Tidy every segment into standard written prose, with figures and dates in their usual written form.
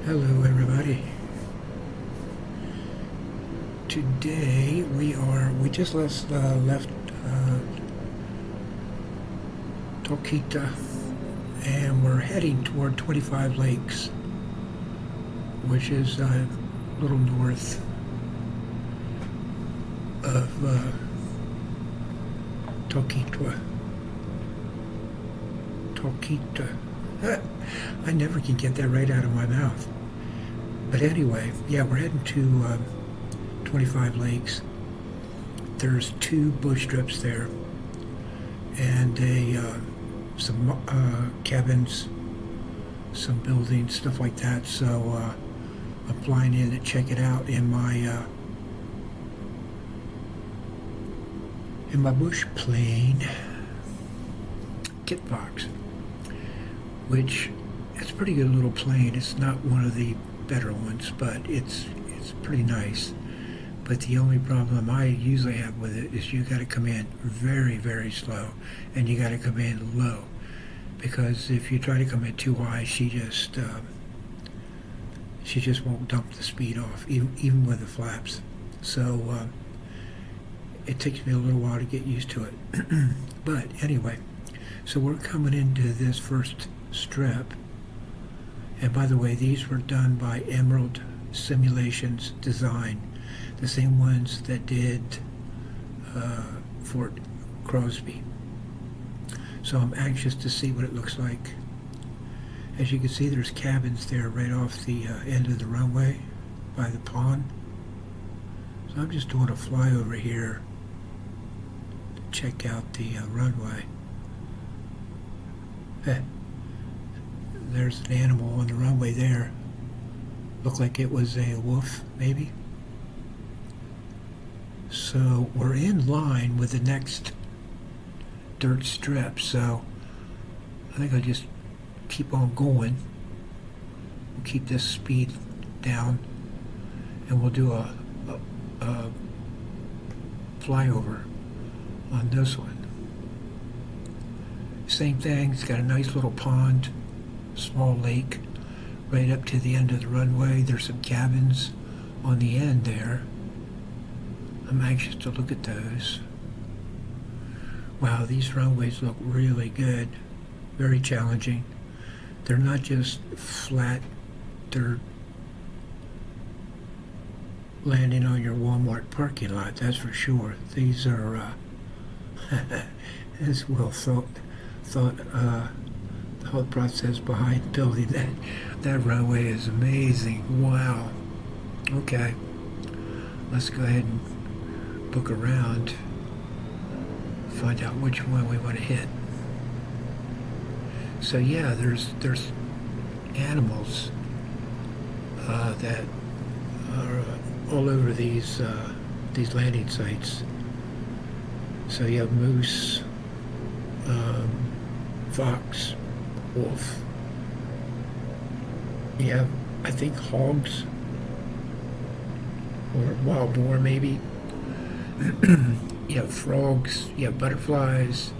Hello everybody. Today we just left Tokita, and we're heading toward 25 Lakes, which is a little north of Tokita. I never can get that right out of my mouth. But anyway, yeah, we're heading to 25 Lakes. There's 2 bush strips there, and some cabins, some buildings, stuff like that. So I'm flying in to check it out in my bush plane, kitfox, which it's a pretty good little plane. It's not one of the better ones, but it's pretty nice. But the only problem I usually have with it is you got to come in very, very slow, and you got to come in low, because if you try to come in too high, she just won't dump the speed off, even with the flaps. So it takes me a little while to get used to it. But anyway, so we're coming into this first strip. And by the way, these were done by Emerald Simulations Design, the same ones that did Fort Crosby. So I'm anxious to see what it looks like. As you can see, there's cabins there right off the end of the runway by the pond. So I'm just doing a flyover here to check out the runway. There's an animal on the runway there. Looked like it was a wolf, maybe. So we're in line with the next dirt strip, so I think I'll just keep on going. We'll keep this speed down, and we'll do a flyover on this one. Same thing, it's got a nice little pond, small lake right up to the end of the runway. There's some cabins on the end there. I'm anxious to look at those. Wow, these runways look really good, very challenging. They're not just flat, they're landing on your Walmart parking lot, that's for sure. These are as well thought the whole process behind building that runway is amazing. Wow. Okay, let's go ahead and look around, find out which one we want to hit. So yeah, there's animals that are all over these landing sites. So you have moose, fox, wolf. You have, I think, hogs or wild boar, maybe. You have frogs, you have butterflies,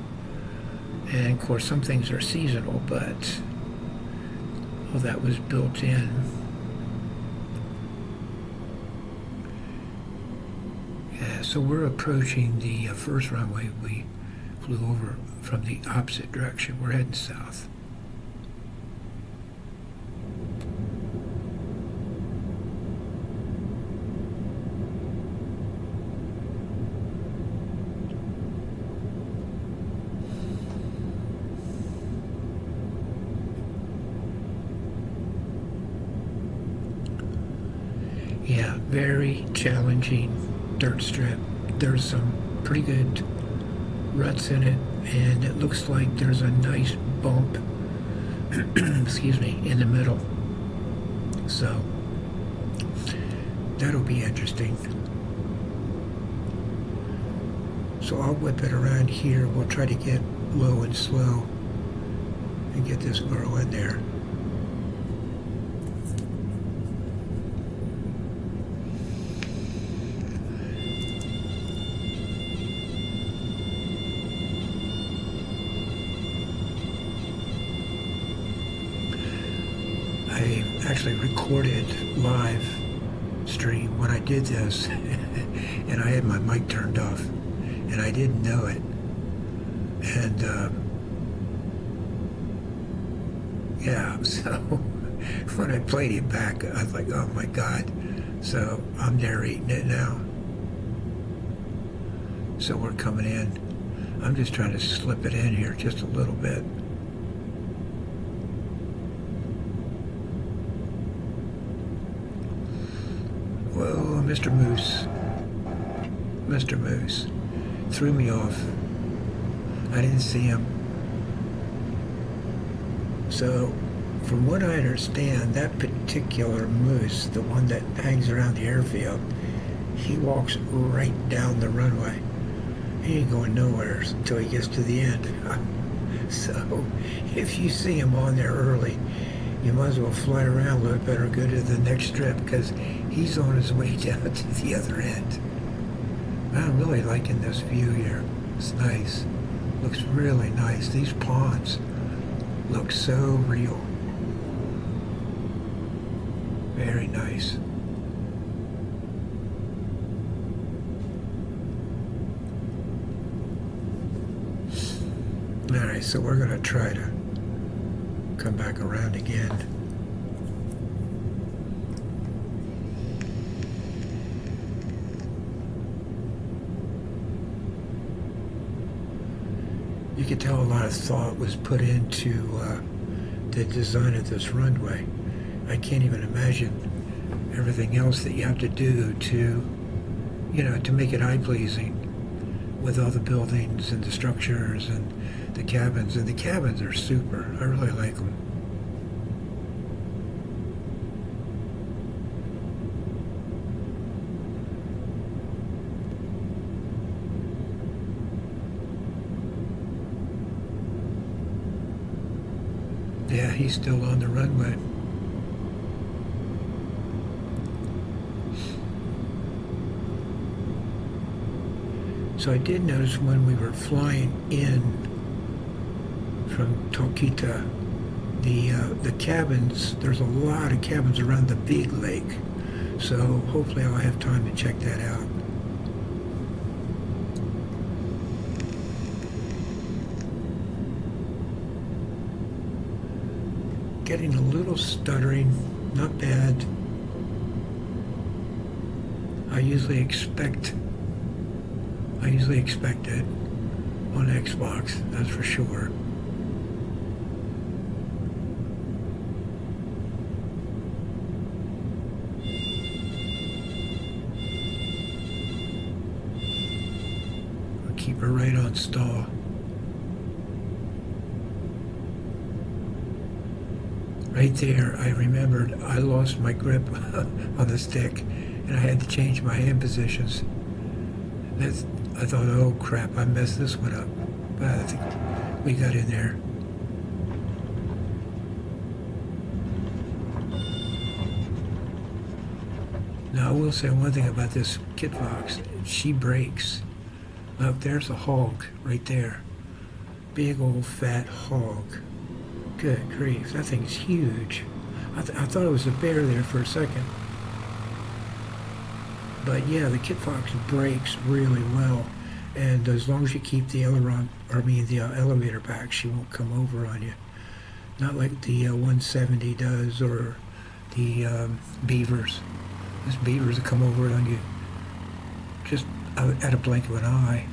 and of course some things are seasonal, but all that was built in. Yeah, so we're approaching the first runway we flew over from the opposite direction. We're heading south. Yeah, very challenging dirt strip. There's some pretty good ruts in it, and it looks like there's a nice bump excuse me, in the middle. So that'll be interesting. So I'll whip it around here. We'll try to get low and slow and get this girl in there. I actually recorded live stream when I did this, and I had my mic turned off, and I didn't know it. And yeah, so when I played it back, I was like, oh my God. So I'm narrating it now. So we're coming in. I'm just trying to slip it in here just a little bit. Whoa, Mr. Moose. Mr. Moose threw me off. I didn't see him. So, from what I understand, that particular moose, the one that hangs around the airfield, he walks right down the runway. He ain't going nowhere until he gets to the end. So, if you see him on there early, you might as well fly around a little bit or go to the next strip, because he's on his way down to the other end. I'm really liking this view here. It's nice. Looks really nice. These ponds look so real. Very nice. Alright, so we're going to try to come back around again. You could tell a lot of thought was put into the design of this runway. I can't even imagine everything else that you have to do to, to make it eye-pleasing, with all the buildings and the structures and the cabins. And the cabins are super. I really like them. Yeah, he's still on the runway. So I did notice when we were flying in from Tokita, the cabins, there's a lot of cabins around the big lake. So hopefully I'll have time to check that out. Getting a little stuttering, not bad. I usually expect it on Xbox, that's for sure. I'll keep her right on stall. Right there, I remembered I lost my grip on the stick, and I had to change my hand positions. I thought, oh crap, I messed this one up. But I think we got in there. Now I will say one thing about this kitfox. She breaks. Look, there's a hog right there. Big old fat hog. Good grief, that thing's huge. I thought it was a bear there for a second. But yeah, the kitfox breaks really well, and as long as you keep the elevator back, she won't come over on you. Not like the 170 does, or the beavers. This beavers will come over on you just at a blink of an eye.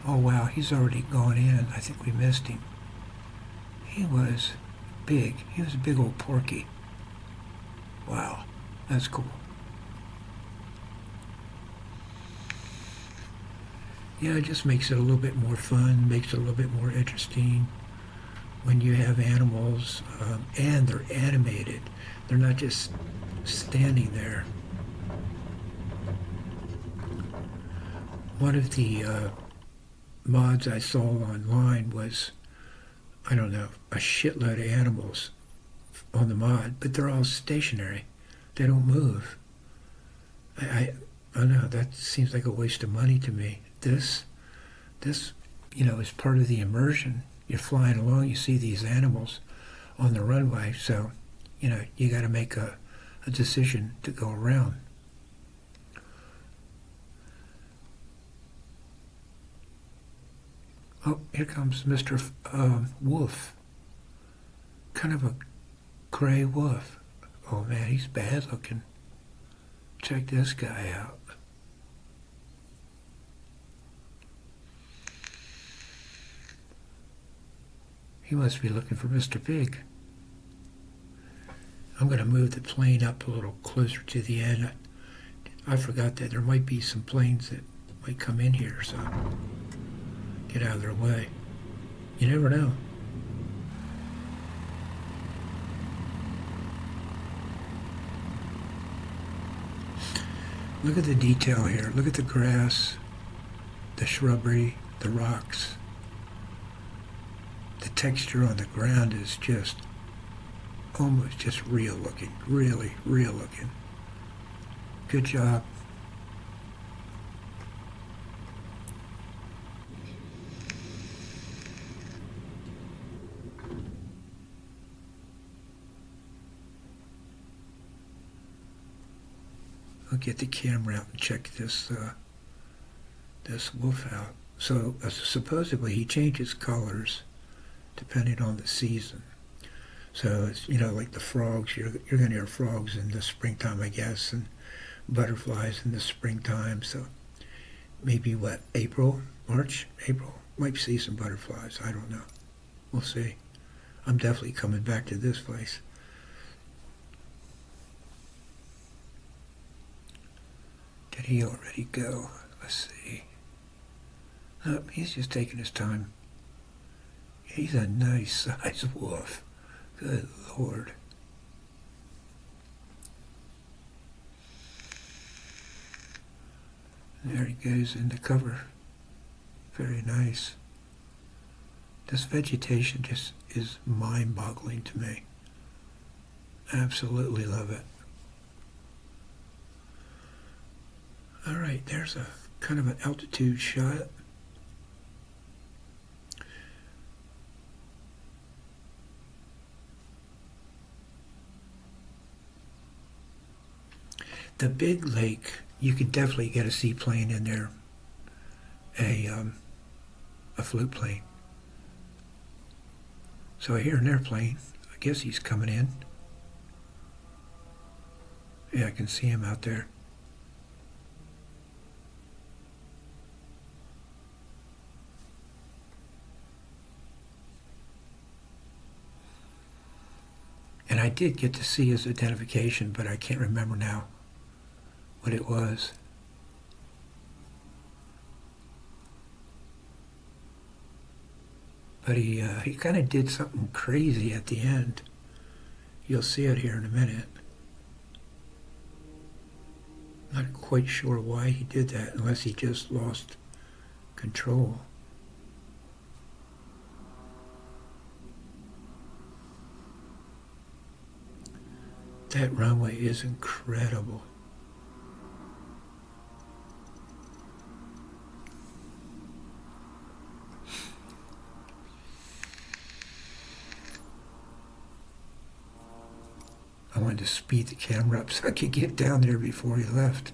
Oh wow, he's already gone in. I think we missed him. He was big. He was a big old porky. Wow, that's cool. Yeah, it just makes it a little bit more fun, makes it a little bit more interesting when you have animals, and they're animated. They're not just standing there. One of the mods I saw online was, I don't know, a shitload of animals on the mod, but they're all stationary. They don't move. I don't know, that seems like a waste of money to me. This, is part of the immersion. You're flying along, you see these animals on the runway. So, you got to make a decision to go around. Oh, here comes Mr. Wolf. Kind of a gray wolf. Oh man, he's bad looking. Check this guy out. He must be looking for Mr. Pig. I'm going to move the plane up a little closer to the end. I forgot that there might be some planes that might come in here, so get out of their way. You never know. Look at the detail here. Look at the grass, the shrubbery, the rocks. The texture on the ground is just almost just real looking. Really real looking. Good job. I'll get the camera out and check this wolf out. So supposedly he changes colors depending on the season. So it's, like the frogs, you're going to hear frogs in the springtime, I guess, and butterflies in the springtime. So maybe April, March, April, might see some butterflies. I don't know. We'll see. I'm definitely coming back to this place. Did he already go? Let's see. Oh, he's just taking his time. He's a nice sized wolf. Good Lord. There he goes in the cover. Very nice. This vegetation just is mind-boggling to me. Absolutely love it. All right, there's a kind of an altitude shot. The big lake, you could definitely get a seaplane in there, a float plane. So I hear an airplane. I guess he's coming in. Yeah, I can see him out there. And I did get to see his identification, but I can't remember now what it was. But he kind of did something crazy at the end. You'll see it here in a minute. Not quite sure why he did that, unless he just lost control. That runway is incredible. I wanted to speed the camera up so I could get down there before he left.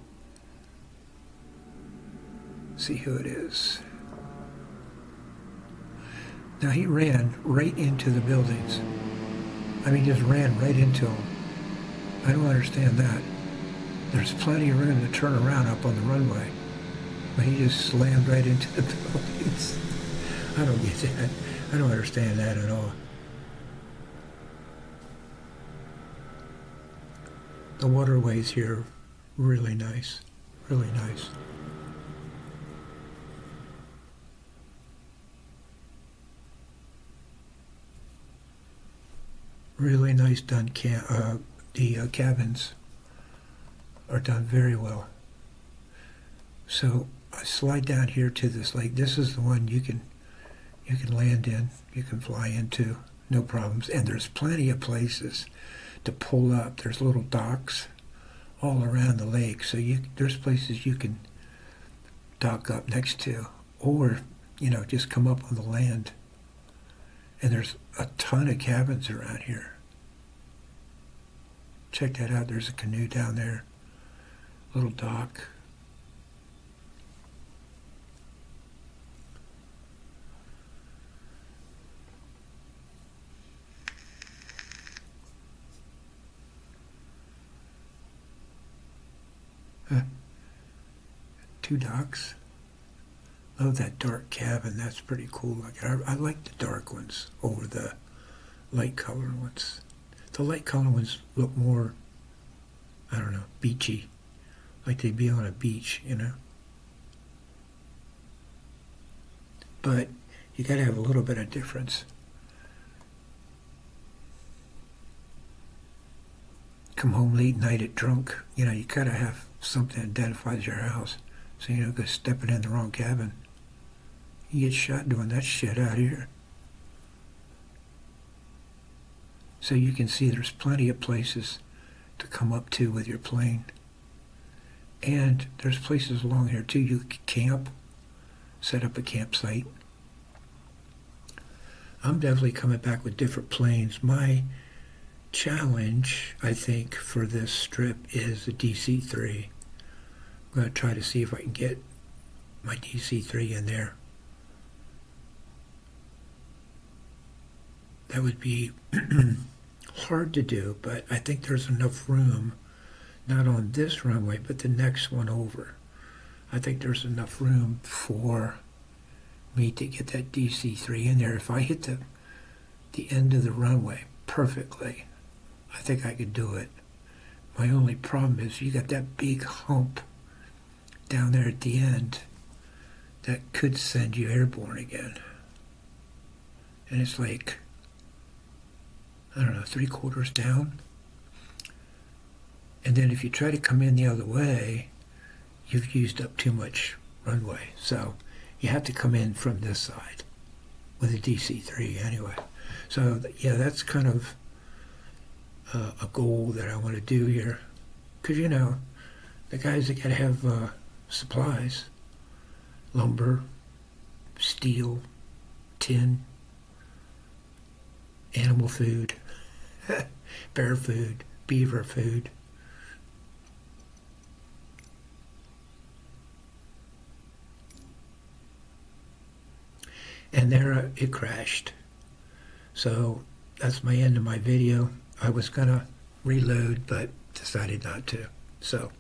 See who it is. Now he ran right into the buildings. I mean, just ran right into them. I don't understand that. There's plenty of room to turn around up on the runway. But he just slammed right into the buildings. I don't get that. I don't understand that at all. The waterways here, really nice. Really nice. Really nice done. The cabins are done very well. So I slide down here to this lake. This is the one you can land in, you can fly into, no problems. And there's plenty of places to pull up. There's little docks all around the lake, so there's places you can dock up next to, or just come up on the land And there's a ton of cabins around here. Check that out. There's a canoe down there. Little dock. Two docks. Oh, that dark cabin. That's pretty cool. I like the dark ones over the light color ones. The light color ones look more, I don't know, beachy. Like they'd be on a beach, you know. But you gotta have a little bit of difference. Come home late night at drunk, you know, you gotta have something that identifies your house. So you don't go stepping in the wrong cabin. You get shot doing that shit out here. So you can see there's plenty of places to come up to with your plane. And there's places along here too. You can camp, set up a campsite. I'm definitely coming back with different planes. My challenge, I think, for this strip is the DC-3. I'm going to try to see if I can get my DC-3 in there. That would be hard to do, but I think there's enough room, not on this runway, but the next one over. I think there's enough room for me to get that DC-3 in there. If I hit the end of the runway perfectly, I think I could do it. My only problem is you got that big hump down there at the end that could send you airborne again. And it's like, I don't know, 3/4 down. And then if you try to come in the other way, you've used up too much runway. So you have to come in from this side with a DC-3 anyway. So yeah, that's kind of a goal that I want to do here. Because, you know, the guys that got to have supplies, lumber, steel, tin, animal food, bear food, beaver food. And there it crashed. So that's my end of my video. I was gonna reload, but decided not to. So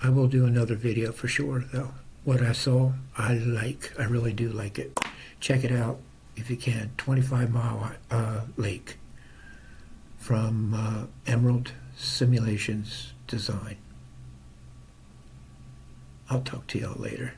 I will do another video for sure, though. What I saw, I like. I really do like it. Check it out if you can. 25-mile lake from Emerald Simulations Design. I'll talk to y'all later.